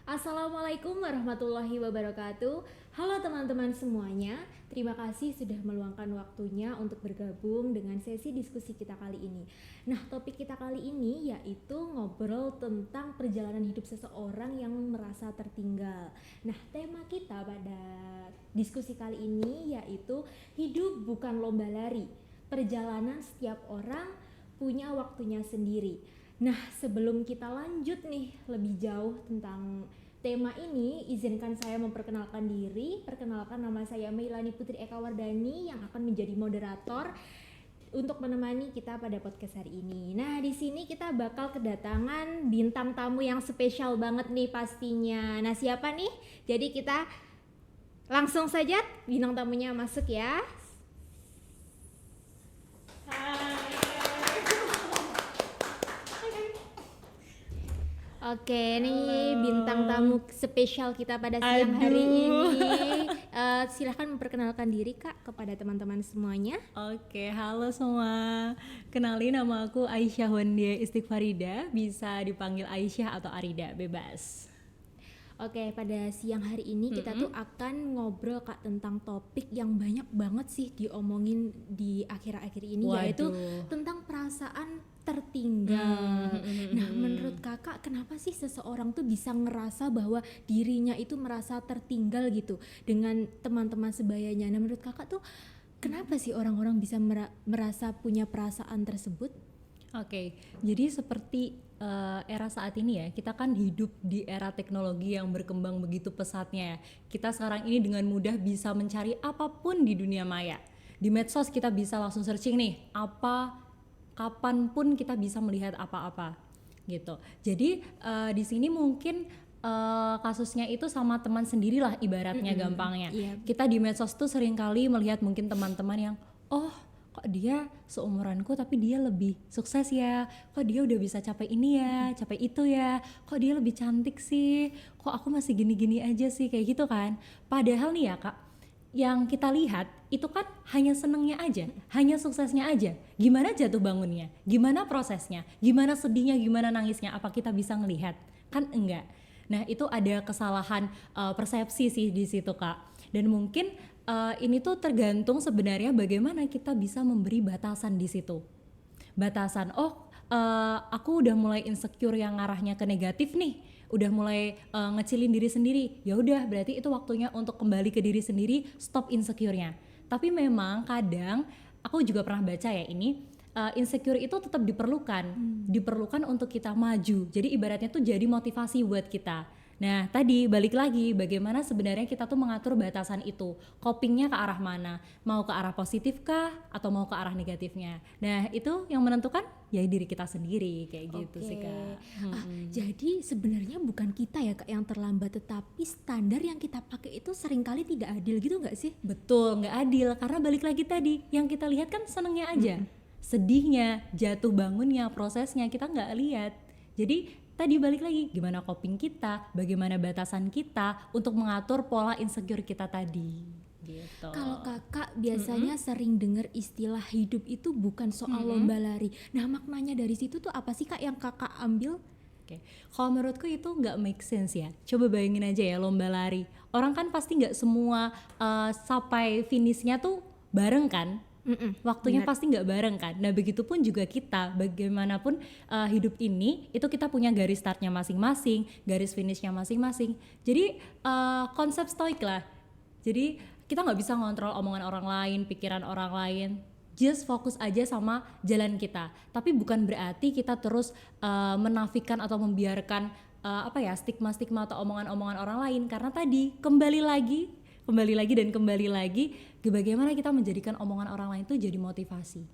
Assalamualaikum warahmatullahi wabarakatuh. Halo teman-teman semuanya, terima kasih sudah meluangkan waktunya untuk bergabung dengan sesi diskusi kita kali ini. Nah, topik kita kali ini yaitu ngobrol tentang perjalanan hidup seseorang yang merasa tertinggal. Nah, tema kita pada diskusi kali ini yaitu hidup bukan lomba lari. Perjalanan setiap orang punya waktunya sendiri. Nah, sebelum kita lanjut nih lebih jauh tentang tema ini, izinkan saya memperkenalkan diri. Perkenalkan, nama saya Meilani Putri Eka Wardani yang akan menjadi moderator untuk menemani kita pada podcast hari ini. Nah, di sini kita bakal kedatangan bintang tamu yang spesial banget nih pastinya. Nah, siapa nih? Jadi kita langsung saja bintang tamunya masuk ya. Oke, nih bintang tamu spesial kita pada siang hari ini. Silahkan memperkenalkan diri Kak kepada teman-teman semuanya. Oke, halo semua. Kenalin, nama aku Aisyah Wendia Istighfarida, bisa dipanggil Aisyah atau Arida, bebas. Oke, pada siang hari ini kita tuh akan ngobrol Kak tentang topik yang banyak banget sih diomongin di akhir-akhir ini. Waduh. Yaitu tentang perasaan tertinggal. Nah, menurut Kakak kenapa sih seseorang tuh bisa ngerasa bahwa dirinya itu merasa tertinggal gitu dengan teman-teman sebayanya? Nah, menurut Kakak tuh kenapa sih orang-orang bisa merasa punya perasaan tersebut? Oke, jadi seperti era saat ini ya, kita kan hidup di era teknologi yang berkembang begitu pesatnya ya. Kita sekarang ini dengan mudah bisa mencari apapun di dunia maya. Di medsos kita bisa langsung searching nih, kapanpun kita bisa melihat apa-apa gitu. Jadi di sini mungkin kasusnya itu sama teman sendirilah ibaratnya gampangnya. Iya. Kita di medsos tuh seringkali melihat mungkin teman-teman yang kok dia seumuranku tapi dia lebih sukses ya, kok dia udah bisa capai ini ya, capai itu ya, kok dia lebih cantik sih, kok aku masih gini-gini aja sih, kayak gitu kan. Padahal nih ya Kak, yang kita lihat itu kan hanya senengnya aja, hanya suksesnya aja. Gimana jatuh bangunnya, gimana prosesnya, gimana sedihnya, gimana nangisnya, apa kita bisa ngelihat? Kan enggak. Nah, itu ada kesalahan persepsi sih di situ Kak. Dan mungkin ini tuh tergantung sebenarnya bagaimana kita bisa memberi batasan di situ. Batasan, aku udah mulai insecure yang ngarahnya ke negatif nih, udah mulai ngecilin diri sendiri. Ya udah, berarti itu waktunya untuk kembali ke diri sendiri, stop insecure-nya. Tapi memang kadang aku juga pernah baca ya ini, insecure itu tetap diperlukan untuk kita maju. Jadi ibaratnya tuh jadi motivasi buat kita. Nah, tadi balik lagi bagaimana sebenarnya kita tuh mengatur batasan itu, copingnya ke arah mana, mau ke arah positif kah atau mau ke arah negatifnya. Nah, itu yang menentukan ya diri kita sendiri, kayak gitu sih Kak. Jadi sebenarnya bukan kita ya Kak yang terlambat, tetapi standar yang kita pakai itu seringkali tidak adil gitu nggak sih? Betul, nggak adil karena balik lagi tadi yang kita lihat kan senengnya aja, sedihnya, jatuh bangunnya, prosesnya kita nggak lihat. Jadi tadi balik lagi, gimana coping kita, bagaimana batasan kita untuk mengatur pola insecure kita tadi gitu. Kalau Kakak biasanya sering dengar istilah hidup itu bukan soal lomba lari. Nah, maknanya dari situ tuh apa sih Kak yang Kakak ambil? Oke, kalau menurutku itu nggak make sense ya. Coba bayangin aja ya lomba lari. Orang kan pasti nggak semua sampai finishnya tuh bareng kan. Waktunya pasti nggak bareng kan. Nah, begitupun juga kita, bagaimanapun hidup ini itu kita punya garis startnya masing-masing, garis finishnya masing-masing. Jadi konsep stoik lah. Jadi kita nggak bisa ngontrol omongan orang lain, pikiran orang lain. Just fokus aja sama jalan kita. Tapi bukan berarti kita terus menafikan atau membiarkan stigma-stigma atau omongan-omongan orang lain. Karena tadi kembali lagi bagaimana kita menjadikan omongan orang lain itu jadi motivasi.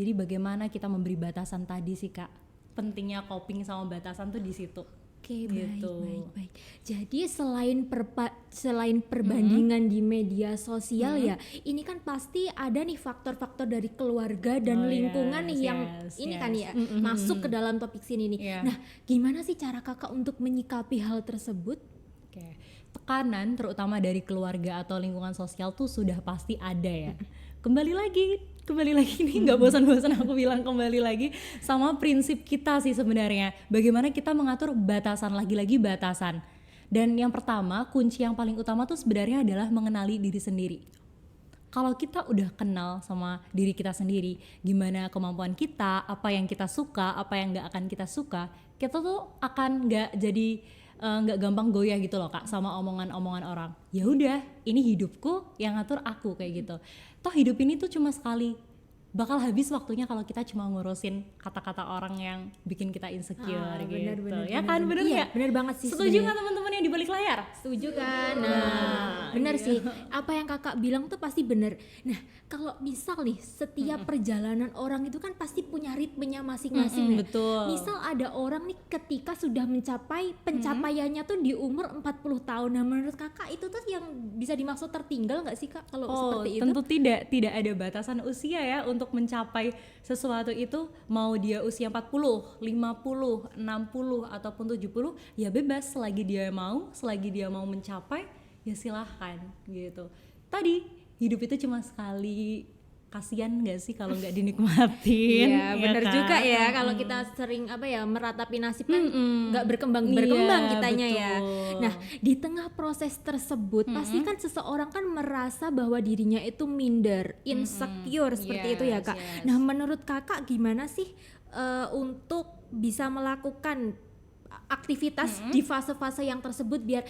Jadi bagaimana kita memberi batasan tadi sih Kak. Pentingnya coping sama batasan tuh di situ. Oke, Gitu. baik. Jadi selain perbandingan di media sosial ya, ini kan pasti ada nih faktor-faktor dari keluarga dan lingkungan nih yang kan ya masuk ke dalam topik sini nih. Yeah. Nah, gimana sih cara Kakak untuk menyikapi hal tersebut? Oke. Tekanan terutama dari keluarga atau lingkungan sosial tuh sudah pasti ada ya. Kembali lagi nih, nggak bosan-bosan aku bilang kembali lagi sama prinsip kita sih sebenarnya. Bagaimana kita mengatur batasan, lagi-lagi batasan. Dan yang pertama, kunci yang paling utama tuh sebenarnya adalah mengenali diri sendiri. Kalau kita udah kenal sama diri kita sendiri, gimana kemampuan kita, apa yang kita suka, apa yang nggak akan kita suka, kita tuh akan nggak jadi nggak gampang goyah gitu loh Kak sama omongan-omongan orang. Ya udah, ini hidupku, yang ngatur aku kayak gitu. Toh hidup ini tuh cuma sekali, bakal habis waktunya kalau kita cuma ngurusin kata-kata orang yang bikin kita insecure gitu. Bener, Ya kan, bener iya, nggak? bener banget sih. Setuju nggak teman-teman yang di balik layar? Setuju kan? Nah, benar iya. sih. Apa yang kakak bilang tuh pasti benar. Nah, kalau misal nih setiap perjalanan orang itu kan pasti punya ritmenya masing-masing ya. Betul. Misal ada orang nih ketika sudah mencapai pencapaiannya tuh di umur 40 tahun. Nah, menurut kakak itu tuh yang bisa dimaksud tertinggal nggak sih kak kalau seperti itu? Tentu tidak ada batasan usia ya untuk mencapai sesuatu itu, mau dia usia 40, 50, 60 ataupun 70 ya bebas, selagi dia mau mencapai ya silahkan gitu. Tadi hidup itu cuma sekali, kasihan nggak sih kalau nggak dinikmatin? Iya benar kan? juga ya, kalau kita sering meratapi nasib kan nggak berkembang Iya, kitanya ya. betul. Nah di tengah proses tersebut pasti kan seseorang kan merasa bahwa dirinya itu minder, insecure seperti itu ya kak. Yes. Nah menurut kakak gimana sih untuk bisa melakukan aktivitas di fase-fase yang tersebut biar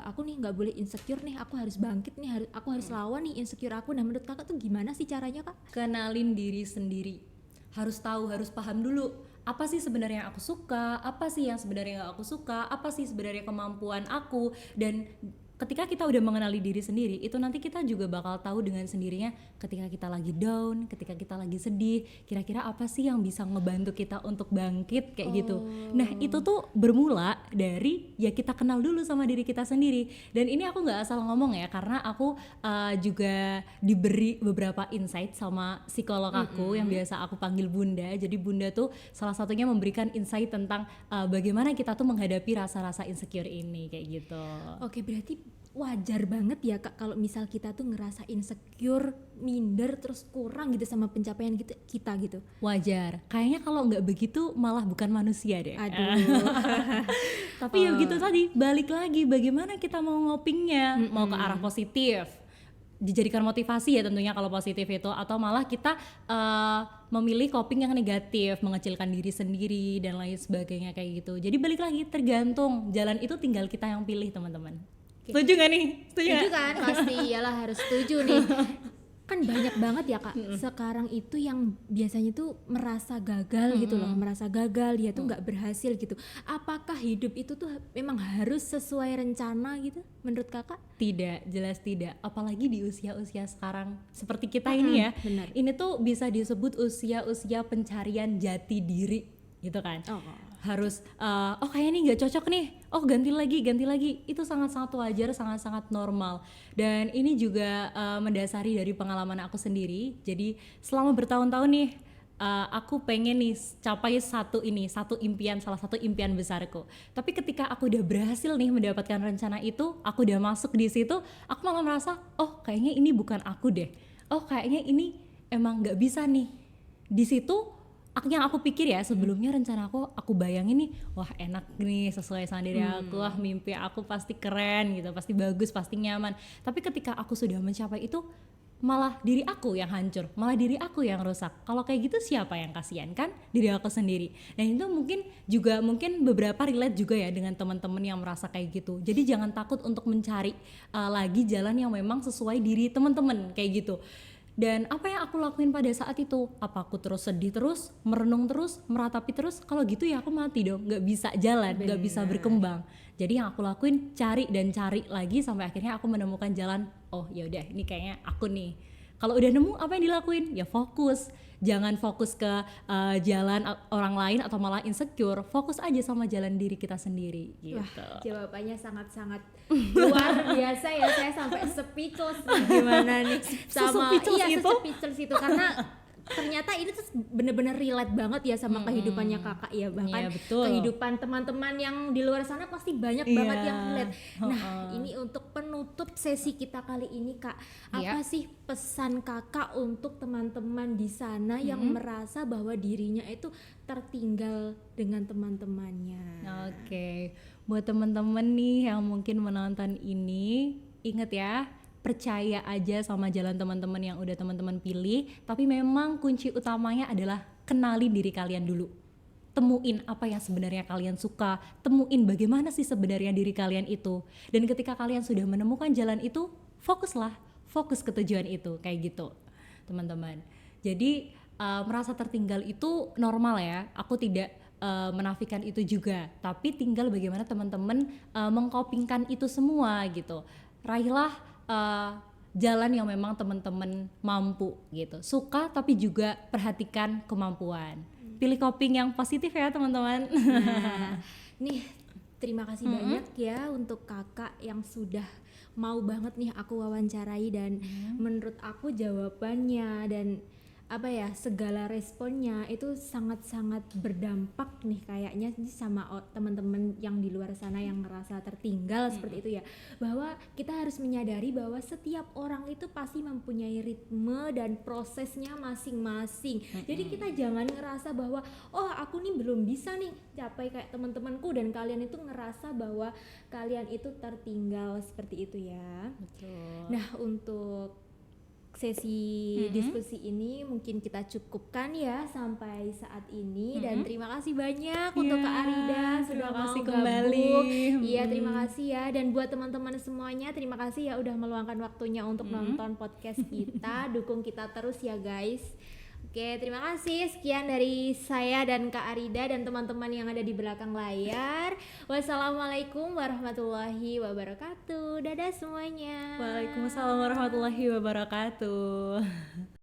aku nggak boleh insecure nih, aku harus bangkit nih, aku harus lawan nih insecure aku. Nah menurut kakak tuh gimana sih caranya kak? Kenalin diri sendiri, harus tahu, harus paham dulu apa sih sebenarnya yang aku suka, apa sih yang sebenarnya gak aku suka, apa sih sebenarnya kemampuan aku. Dan ketika kita udah mengenali diri sendiri, itu nanti kita juga bakal tahu dengan sendirinya ketika kita lagi down, ketika kita lagi sedih, kira-kira apa sih yang bisa ngebantu kita untuk bangkit kayak gitu. Nah itu tuh bermula dari ya kita kenal dulu sama diri kita sendiri. Dan ini aku nggak asal ngomong ya, karena aku juga diberi beberapa insight sama psikolog aku yang biasa aku panggil Bunda. Jadi Bunda tuh salah satunya memberikan insight tentang bagaimana kita tuh menghadapi rasa-rasa insecure ini kayak gitu. Oke, berarti wajar banget ya kak kalau misal kita tuh ngerasa insecure, minder, terus kurang gitu sama pencapaian kita gitu. Wajar. Kayaknya kalau nggak begitu malah bukan manusia deh. Aduh. Tapi ya gitu tadi, balik lagi bagaimana kita mau ngopingnya, mau ke arah positif, dijadikan motivasi ya tentunya kalau positif itu, atau malah kita memilih coping yang negatif, mengecilkan diri sendiri dan lain sebagainya kayak gitu. Jadi balik lagi, tergantung, jalan itu tinggal kita yang pilih teman-teman. Setuju gak nih? Setuju kan? Pasti iyalah harus setuju nih. Kan banyak banget ya kak sekarang itu yang biasanya tuh merasa gagal gitu loh, merasa gagal, dia tuh nggak berhasil gitu. Apakah hidup itu tuh memang harus sesuai rencana gitu menurut kakak? Tidak, jelas tidak. Apalagi di usia-usia sekarang seperti kita ini ya. Benar. Ini tuh bisa disebut usia-usia pencarian jati diri gitu kan. Harus kayaknya ini nggak cocok nih, ganti lagi. Itu sangat-sangat wajar, sangat-sangat normal. Dan ini juga mendasari dari pengalaman aku sendiri. Jadi selama bertahun-tahun nih aku pengen nih capai satu impian, salah satu impian besarku. Tapi ketika aku udah berhasil nih mendapatkan rencana itu, aku udah masuk di situ, aku malah merasa kayaknya ini bukan aku deh, kayaknya ini emang nggak bisa nih. Di situ yang aku pikir ya, sebelumnya rencana aku bayangin nih, wah enak nih sesuai sama diri aku, wah mimpi aku pasti keren gitu, pasti bagus, pasti nyaman. Tapi ketika aku sudah mencapai itu, malah diri aku yang hancur, malah diri aku yang rusak. Kalau kayak gitu siapa yang kasihan kan? Diri aku sendiri. Dan itu mungkin beberapa relate juga ya dengan teman-teman yang merasa kayak gitu. Jadi jangan takut untuk mencari lagi jalan yang memang sesuai diri teman-teman kayak gitu. Dan apa yang aku lakuin pada saat itu? Apa aku terus sedih terus, merenung terus, meratapi terus? Kalau gitu ya aku mati dong, gak bisa jalan, gak bisa berkembang. Jadi yang aku lakuin cari lagi sampai akhirnya aku menemukan jalan. Oh yaudah, ini kayaknya aku nih. Kalau udah nemu, apa yang dilakuin? Ya fokus. Jangan fokus ke jalan orang lain atau malah insecure. Fokus aja sama jalan diri kita sendiri gitu. Wah, jawabannya sangat-sangat luar biasa ya. Saya sampai speechless gimana nih sama speechless itu karena ternyata ini tuh bener-bener relate banget ya sama kehidupannya kakak ya, bahkan kehidupan teman-teman yang di luar sana pasti banyak banget yang relate. Nah ini untuk menutup sesi kita kali ini Kak, Iya. apa sih pesan Kakak untuk teman-teman di sana yang merasa bahwa dirinya itu tertinggal dengan teman-temannya? Oke, buat temen-temen nih yang mungkin menonton ini, inget ya, percaya aja sama jalan teman-teman yang udah teman-teman pilih. Tapi memang kunci utamanya adalah kenali diri kalian dulu. Temuin apa yang sebenarnya kalian suka, temuin bagaimana sih sebenarnya diri kalian itu. Dan ketika kalian sudah menemukan jalan itu, fokus ke tujuan itu, kayak gitu, teman-teman. Jadi merasa tertinggal itu normal ya. Aku tidak menafikan itu juga, tapi tinggal bagaimana teman-teman mengcopingkan itu semua gitu. Raihlah jalan yang memang teman-teman mampu gitu. Suka tapi juga perhatikan kemampuan. Pilih coping yang positif ya teman-teman. Nah, nih terima kasih banyak ya untuk Kakak yang sudah mau banget nih aku wawancarai, dan menurut aku jawabannya dan apa ya, segala responnya itu sangat-sangat berdampak nih kayaknya sama teman-teman yang di luar sana yang ngerasa tertinggal seperti itu ya, bahwa kita harus menyadari bahwa setiap orang itu pasti mempunyai ritme dan prosesnya masing-masing. Jadi kita jangan ngerasa bahwa oh aku nih belum bisa nih capai kayak teman-temanku, dan kalian itu ngerasa bahwa kalian itu tertinggal seperti itu ya. Betul. Nah, untuk sesi diskusi ini mungkin kita cukupkan ya sampai saat ini, dan terima kasih banyak untuk Kak Arida sudah terima mau kasih gabung. kembali. Iya, terima kasih ya, dan buat teman-teman semuanya terima kasih ya udah meluangkan waktunya untuk nonton podcast kita. Dukung kita terus ya guys. Oke, terima kasih. Sekian dari saya dan Kak Arida dan teman-teman yang ada di belakang layar. Wassalamualaikum warahmatullahi wabarakatuh. Dadah semuanya. Waalaikumsalam warahmatullahi wabarakatuh.